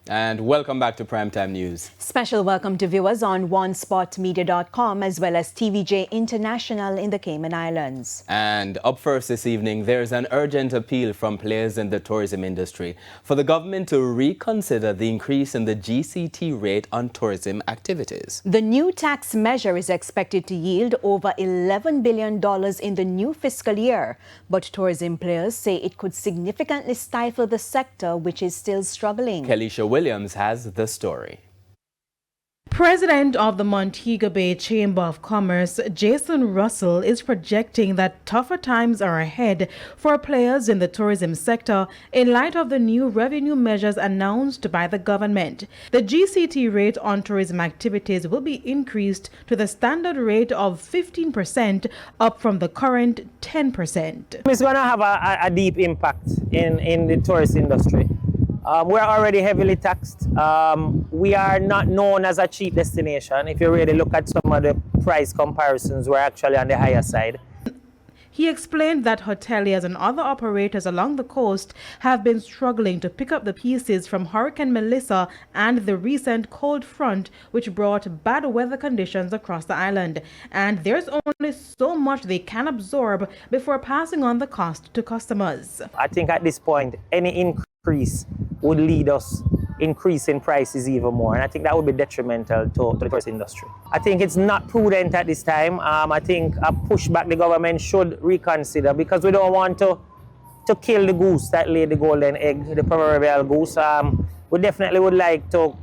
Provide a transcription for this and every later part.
And welcome back to Primetime News. Special welcome to viewers on onespotmedia.com as well as TVJ International in the Cayman Islands. And up first this evening, there's an urgent appeal from players in the tourism industry for the government to reconsider the increase in the GCT rate on tourism activities. The new tax measure is expected to yield over $11 billion in the new fiscal year. But tourism players say it could significantly stifle the sector, which is still struggling. Kelisha Williams has the story. President of the Montego Bay Chamber of Commerce, Jason Russell, is projecting that tougher times are ahead for players in the tourism sector in light of the new revenue measures announced by the government. The GCT rate on tourism activities will be increased to the standard rate of 15%, up from the current 10%. It's going to have a deep impact in the tourist industry. We're already heavily taxed. We are not known as a cheap destination. If you really look at some of the price comparisons, we're actually on the higher side. He explained that hoteliers and other operators along the coast have been struggling to pick up the pieces from Hurricane Melissa and the recent cold front, which brought bad weather conditions across the island. And there's only so much they can absorb before passing on the cost to customers. I think at this point, any increase would lead us increasing prices even more, and I think that would be detrimental to the tourist industry. I think it's not prudent at this time. I think a pushback the government should reconsider, because we don't want to kill the goose that laid the golden egg, the proverbial goose. We definitely would like to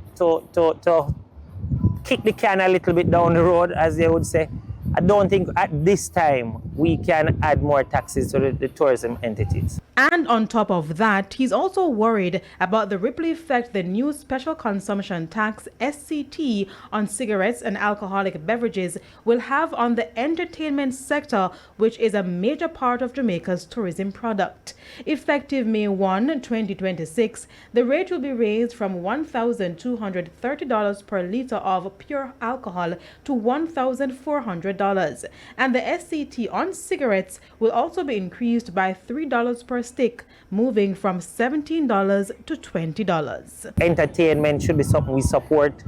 kick the can a little bit down the road, as they would say. I don't think at this time we can add more taxes to the tourism entities. And on top of that, he's also worried about the ripple effect the new special consumption tax, SCT, on cigarettes and alcoholic beverages will have on the entertainment sector, which is a major part of Jamaica's tourism product. Effective May 1, 2026, the rate will be raised from $1,230 per litre of pure alcohol to $1,400. And the SCT on cigarettes will also be increased by $3 per stick, moving from $17 to $20. Entertainment should be something we support.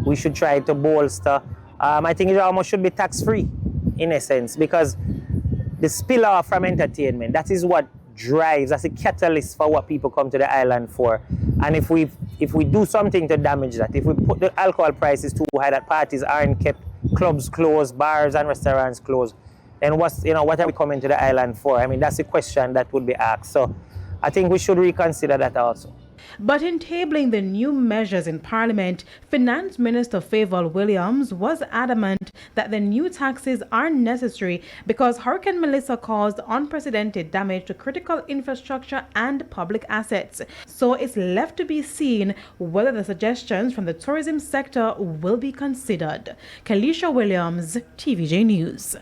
We should try to bolster. I think it almost should be tax-free, in a sense, because the spill-off from entertainment, that is what drives, as a catalyst for what people come to the island for. And if we do something to damage that, if we put the alcohol prices too high that parties aren't kept, clubs closed, bars and restaurants closed, then what are we coming to the island for? I mean, that's a question that would be asked. So I think we should reconsider that also. But in tabling the new measures in Parliament, Finance Minister Favour Williams was adamant that the new taxes are necessary because Hurricane Melissa caused unprecedented damage to critical infrastructure and public assets. So it's left to be seen whether the suggestions from the tourism sector will be considered. Kelisha Williams, TVJ News.